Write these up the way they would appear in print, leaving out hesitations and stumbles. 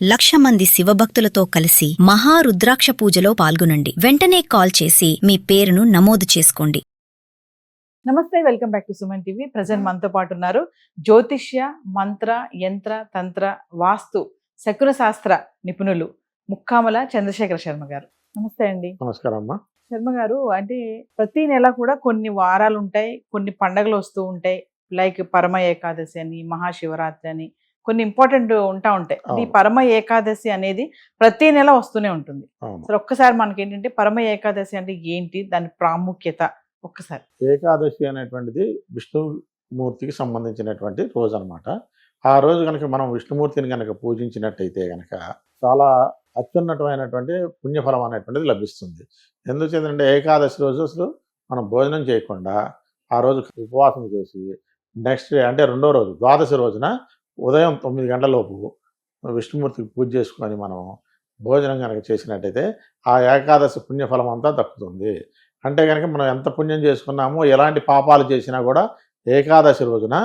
1,00,000 మంది శివభక్తులతో కలిసి మహారుద్రాక్ష పూజలో పాల్గొనండి. వెంటనే కాల్ చేసి మీ పేరును నమోదు చేసుకోండి. నమస్తే, welcome back to Suman TV. Present మనతో పాటు ఉన్నారు జ్యోతిష్య, మంత్ర, యంత్ర, తంత్ర, వాస్తు, శకున శాస్త్ర నిపుణులు ముక్కామల చంద్రశేఖర శర్మ గారు. నమస్తే అండి. నమస్కారం అమ్మా. శర్మ గారు, అంటే ప్రతి నెల కూడా కొన్ని వారాలు ఉంటాయి, కొన్ని పండగలు వస్తూ ఉంటాయి. లైక్ పరమ ఏకాదశి అని, మహాశివరాత్రి అని కొన్ని ఇంపార్టెంట్ ఉంటాయి. ఈ పరమ ఏకాదశి అనేది ప్రతి నెల వస్తూనే ఉంటుంది. సరే, ఒక్కసారి మనకి ఏంటంటే పరమ ఏకాదశి అంటే ఏంటి, దాని ప్రాముఖ్యత ఒక్కసారి. ఏకాదశి అనేటువంటిది విష్ణుమూర్తికి సంబంధించినటువంటి రోజు అనమాట. ఆ రోజు కనుక మనం విష్ణుమూర్తిని కనుక పూజించినట్టయితే కనుక చాలా అత్యున్నతమైనటువంటి పుణ్యఫలం అనేటువంటిది లభిస్తుంది. ఎందుచేతంటే ఏకాదశి రోజు అసలు మనం భోజనం చేయకుండా ఆ రోజు ఉపవాసం చేసి నెక్స్ట్ డే అంటే రెండో రోజు ద్వాదశి రోజున ఉదయం 9 గంటలలోపు విష్ణుమూర్తికి పూజ చేసుకొని మనం భోజనం కనుక చేసినట్టయితే ఆ ఏకాదశి పుణ్యఫలం అంతా దక్కుతుంది. అంటే కనుక మనం ఎంత పుణ్యం చేసుకున్నామో, ఎలాంటి పాపాలు చేసినా కూడా ఏకాదశి రోజున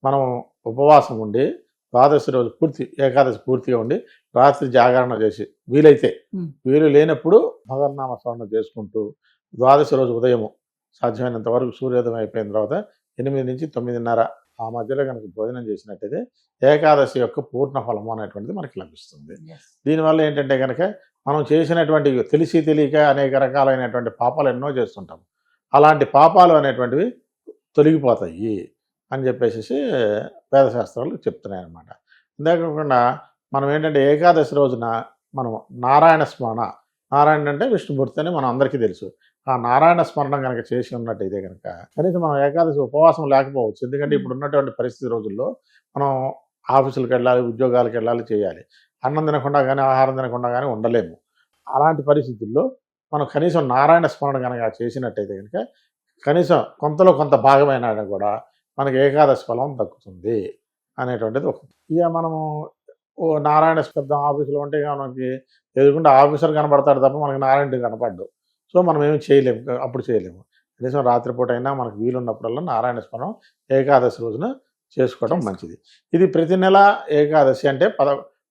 మనం ఉపవాసం ఉండి ద్వాదశి రోజు ఏకాదశి పూర్తిగా ఉండి రాత్రి జాగరణ చేసి వీలైతే, వీలు లేనప్పుడు భగవన్నామ స్మరణ చేసుకుంటూ ద్వాదశి రోజు ఉదయము సాధ్యమైనంత వరకు సూర్యోదయం అయిపోయిన తర్వాత 8 నుంచి 9:30 ఆ మధ్యలో కనుక భోజనం చేసినట్టయితే ఏకాదశి యొక్క పూర్ణ ఫలము అనేటువంటిది మనకి లభిస్తుంది. దీనివల్ల ఏంటంటే కనుక మనం చేసినటువంటి తెలిసి తెలియక అనేక రకాలైనటువంటి పాపాలు ఎన్నో చేస్తుంటాము. అలాంటి పాపాలు అనేటువంటివి తొలగిపోతాయి అని చెప్పేసి వేదశాస్త్రాలు చెప్తున్నాయి అన్నమాట. అంతేకాకుండా మనం ఏంటంటే ఏకాదశి రోజున మనం నారాయణ స్మరణ, నారాయణ అంటే విష్ణుమూర్తి అని మనం అందరికీ తెలుసు. ఆ నారాయణ స్మరణ కనుక చేసి ఉన్నట్టయితే కనుక కనీసం మనం ఏకాదశి ఉపవాసం లేకపోవచ్చు. ఎందుకంటే ఇప్పుడు ఉన్నటువంటి పరిస్థితి రోజుల్లో మనం ఆఫీసులకు వెళ్ళాలి, ఉద్యోగాలకు వెళ్ళాలి, చేయాలి. అన్నం తినకుండా కానీ ఆహారం తినకుండా కానీ ఉండలేము. అలాంటి పరిస్థితుల్లో మనం కనీసం నారాయణ స్మరణ కనుక చేసినట్టయితే కనుక కనీసం కొంతలో కొంత భాగమైనా కూడా మనకి ఏకాదశి ఫలం దక్కుతుంది అనేటువంటిది ఒకటి. ఇక మనము నారాయణ శబ్దం ఆఫీసులో ఉంటే మనకి ఎదుగుండా ఆఫీసర్ కనబడతాడు తప్ప మనకి నారాయణుడు కనపడ్డు. సో మనం ఏమి చేయలేము, అప్పుడు చేయలేము. కనీసం రాత్రిపూట అయినా మనకు వీలున్నప్పుడల్లా నారాయణ స్మరణం ఏకాదశి రోజున చేసుకోవడం మంచిది. ఇది ప్రతి నెల ఏకాదశి అంటే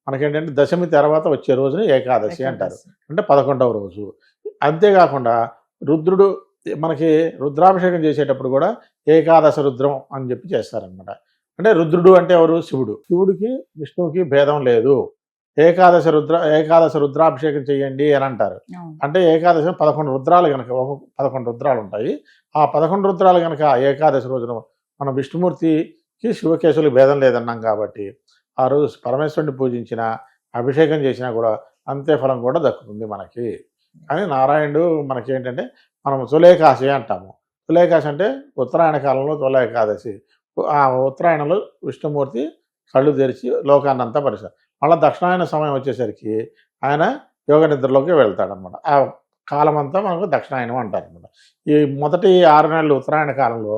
మనకేంటంటే దశమి తర్వాత వచ్చే రోజున ఏకాదశి అంటారు, అంటే 11వ రోజు. అంతేకాకుండా రుద్రుడు మనకి రుద్రాభిషేకం చేసేటప్పుడు కూడా ఏకాదశ రుద్రం అని చెప్పి చేస్తారనమాట. అంటే రుద్రుడు అంటే ఎవరు? శివుడు. శివుడికి విష్ణువుకి భేదం లేదు. ఏకాదశ రుద్రాభిషేకం చేయండి అని అంటారు. అంటే ఏకాదశి 11 రుద్రాలు కనుక 11 రుద్రాలు ఉంటాయి. ఆ 11 రుద్రాలు కనుక ఏకాదశి రోజున మనం విష్ణుమూర్తికి శివకేశవులకి భేదం లేదన్నాం కాబట్టి ఆ రోజు పరమేశ్వరుని పూజించిన, అభిషేకం చేసినా కూడా అంతే ఫలం కూడా దక్కుతుంది మనకి. కానీ నారాయణుడు మనకి ఏంటంటే మనం తొలేకాశి అంటాము. తొలేకాశి అంటే ఉత్తరాయణ కాలంలో తొల ఏకాదశి. ఆ ఉత్తరాయణంలో విష్ణుమూర్తి కళ్ళు తెరిచి లోకాన్నంతా పరిసరం. మళ్ళీ దక్షిణాయన సమయం వచ్చేసరికి ఆయన యోగ నిద్రలోకి వెళ్తాడనమాట. ఆ కాలం అంతా మనకు దక్షిణాయనం అంటారనమాట. ఈ మొదటి 6 నెలలు ఉత్తరాయణ కాలంలో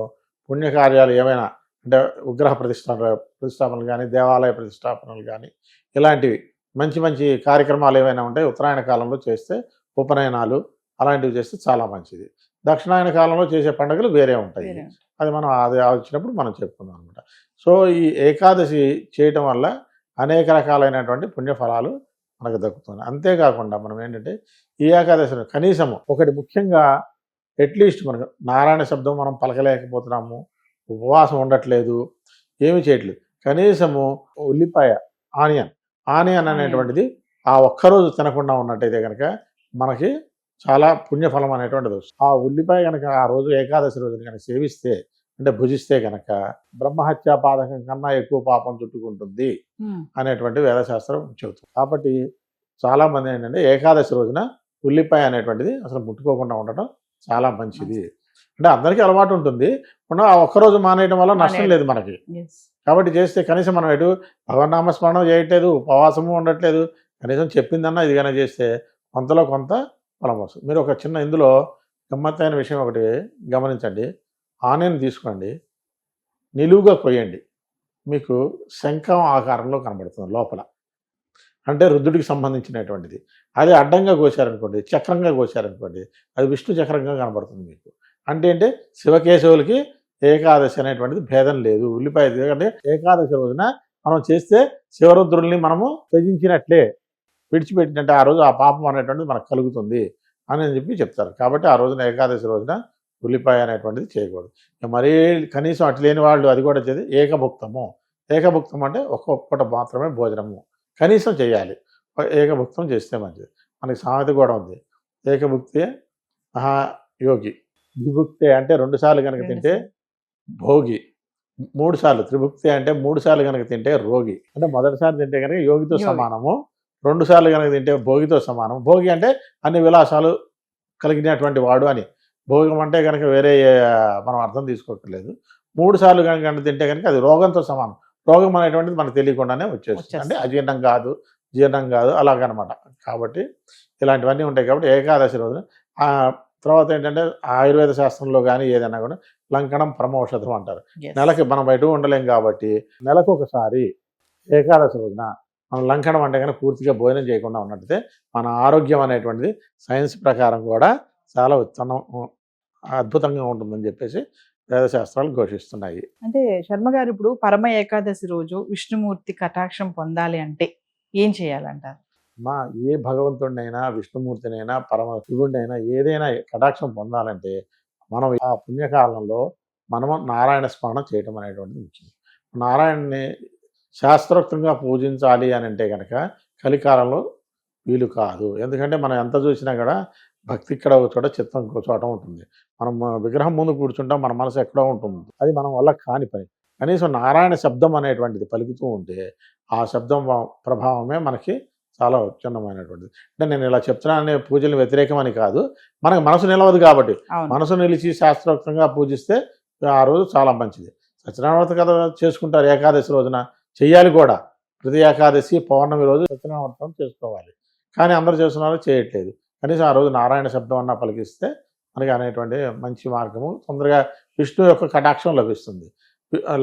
పుణ్యకార్యాలు ఏమైనా అంటే విగ్రహ ప్రతిష్టాపనలు కానీ, దేవాలయ ప్రతిష్టాపనలు కానీ, ఇలాంటివి మంచి మంచి కార్యక్రమాలు ఏమైనా ఉంటాయి ఉత్తరాయణ కాలంలో చేస్తే, ఉపనయనాలు అలాంటివి చేస్తే చాలా మంచిది. దక్షిణాయన కాలంలో చేసే పండుగలు వేరే ఉంటాయి. అది మనం అది వచ్చినప్పుడు మనం చెప్పుకుందాం అనమాట. సో ఈ ఏకాదశి చేయటం వల్ల అనేక రకాలైనటువంటి పుణ్యఫలాలు మనకు దక్కుతుంది. అంతేకాకుండా మనం ఏంటంటే ఈ ఏకాదశి కనీసము ఒకటి ముఖ్యంగా అట్లీస్ట్ మనకు నారాయణ శబ్దం మనం పలకలేకపోతున్నాము, ఉపవాసం ఉండట్లేదు, ఏమి చేయట్లేదు, కనీసము ఉల్లిపాయ ఆనియన్ అనేటువంటిది ఆ ఒక్కరోజు తినకుండా ఉన్నట్టయితే కనుక మనకి చాలా పుణ్యఫలం అనేటువంటిది వస్తుంది. ఆ ఉల్లిపాయ కనుక ఆ రోజు ఏకాదశి రోజున కనుక సేవిస్తే అంటే భుజిస్తే కనుక బ్రహ్మహత్యా పాదకం కన్నా ఎక్కువ పాపం చుట్టుకుంటుంది అనేటువంటి వేదశాస్త్రం చెబుతుంది. కాబట్టి చాలా మంది ఏంటంటే ఏకాదశి రోజున ఉల్లిపాయ అనేటువంటిది అసలు ముట్టుకోకుండా ఉండటం చాలా మంచిది. అంటే అందరికీ అలవాటు ఉంటుంది, ఆ ఒక్కరోజు మానేయడం వల్ల నష్టం లేదు మనకి. కాబట్టి చేస్తే కనీసం మనం ఎటు భగవన్నామస్మరణం చేయట్లేదు, ఉపవాసము ఉండట్లేదు, కనీసం చెప్పిందన్నా ఇదిగానే చేస్తే కొంతలో కొంత ఫలం వస్తుంది. మీరు ఒక చిన్న ఇందులో గమ్మత్తైన విషయం ఒకటి గమనించండి. ఆనియన్ తీసుకోండి, నిలువుగా కొయ్యండి, మీకు శంఖం ఆకారంలో కనబడుతుంది లోపల, అంటే రుద్రుడికి సంబంధించినటువంటిది. అది అడ్డంగా కోసారనుకోండి, చక్రంగా కోసారనుకోండి, అది విష్ణు చక్రంగా కనబడుతుంది మీకు. అంటే శివకేశవులకి ఏకాదశి అనేటువంటిది భేదం లేదు. ఉల్లిపాయ ఎందుకంటే ఏకాదశి రోజున మనం చేస్తే శివరుద్రుల్ని మనము త్యజించినట్లే, విడిచిపెట్టినట్టే ఆ రోజు ఆ పాపం అనేటువంటిది మనకు కలుగుతుంది అని చెప్పి చెప్తారు. కాబట్టి ఆ రోజున ఏకాదశి రోజున ఉల్లిపాయ అనేటువంటిది చేయకూడదు. మరీ కనీసం అట్లేని వాళ్ళు అది కూడా చేసి ఏకభుక్తము. ఏకభుక్తం అంటే ఒక్కొక్కటి మాత్రమే భోజనము కనీసం చేయాలి. ఏకభుక్తం చేస్తే మంచిది. మనకి సామెత కూడా ఉంది, ఏకభుక్తే మహాయోగి, ద్విభుక్తే అంటే 2 సార్లు కనుక తింటే భోగి, 3 సార్లు త్రిభుక్తి అంటే 3 సార్లు కనుక తింటే రోగి. అంటే మొదటిసారి తింటే కనుక యోగితో సమానము, 2 సార్లు కనుక తింటే భోగితో సమానం. భోగి అంటే అన్ని విలాసాలు కలిగినటువంటి వాడు అని. భోగం అంటే కనుక వేరే మనం అర్థం తీసుకోవట్లేదు. 3 సార్లు కనుక తింటే కనుక అది రోగంతో సమానం. రోగం అనేటువంటిది మనకు తెలియకుండానే వచ్చేస్తుంది. అంటే అజీర్ణం కాదు, జీర్ణం కాదు, అలాగనమాట. కాబట్టి ఇలాంటివన్నీ ఉంటాయి. కాబట్టి ఏకాదశి రోజున తర్వాత ఏంటంటే ఆయుర్వేద శాస్త్రంలో కానీ ఏదైనా కూడా లంకణం పరమౌషధం అంటారు. నెలకి మనం బయట ఉండలేం కాబట్టి నెలకు ఒకసారి ఏకాదశి రోజున మనం లంకణం అంటే కానీ పూర్తిగా భోజనం చేయకుండా ఉన్నట్టయితే మన ఆరోగ్యం అనేటువంటిది సైన్స్ ప్రకారం కూడా చాలా అద్భుతంగా ఉంటుందని చెప్పేసి వేదశాస్త్రాలు ఘోషిస్తున్నాయి. అంటే శర్మ గారు, ఇప్పుడు పరమ ఏకాదశి రోజు విష్ణుమూర్తి కటాక్షం పొందాలి అంటే ఏం చేయాలంటారు? ఏ భగవంతుడినైనా, విష్ణుమూర్తినైనా, పరమ శివుడినైనా ఏదైనా కటాక్షం పొందాలంటే మనం ఆ పుణ్యకాలంలో మనము నారాయణ స్మరణ చేయటం అనేటువంటిది ముఖ్యం. నారాయణని శాస్త్రోక్తంగా పూజించాలి అని అంటే కనుక కలికాలంలో వీలు కాదు. ఎందుకంటే మనం ఎంత చూసినా కూడా భక్తి ఇక్కడ ఒక చోట, చిత్తం ఇంకో చోట ఉంటుంది. మనం విగ్రహం ముందు కూర్చుంటాం, మన మనసు ఎక్కడో ఉంటుంది. అది మనం వల్ల కాని పని. కనీసం నారాయణ శబ్దం అనేటువంటిది పలుకుతూ ఉంటే ఆ శబ్దం ప్రభావమే మనకి చాలా చిన్నమైనటువంటిది. అంటే నేను ఇలా చెప్తున్నానే పూజలు వ్యతిరేకమని కాదు, మనకు మనసు నిలవదు కాబట్టి. మనసు నిలిచి శాస్త్రోక్తంగా పూజిస్తే ఆ రోజు చాలా మంచిది. సత్యనారాయణ కథ చేసుకుంటారు ఏకాదశి రోజున, చెయ్యాలి కూడా. ప్రతి ఏకాదశి పౌర్ణమి రోజు సత్యనారాయణ చేసుకోవాలి. కానీ అందరూ చేస్తున్నారు, చేయట్లేదు. కనీసం ఆ రోజు నారాయణ శబ్దం అన్నా పలికిస్తే మనకి అనేటువంటి మంచి మార్గము, తొందరగా విష్ణు యొక్క కటాక్షం లభిస్తుంది.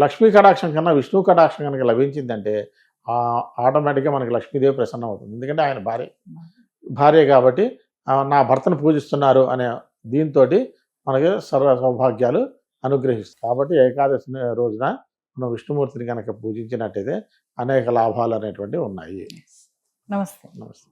లక్ష్మీ కటాక్షం కన్నా విష్ణు కటాక్షం కనుక లభించిందంటే ఆటోమేటిక్గా మనకి లక్ష్మీదేవి ప్రసన్నం అవుతుంది. ఎందుకంటే ఆయన భార్య కాబట్టి నా భర్తను పూజిస్తున్నారు అనే దీంతో మనకి సర్వ సౌభాగ్యాలు అనుగ్రహిస్తుంది. కాబట్టి ఏకాదశి రోజున మనం విష్ణుమూర్తిని కనుక పూజించినట్టయితే అనేక లాభాలు అనేటువంటివి ఉన్నాయి. నమస్తే. నమస్తే.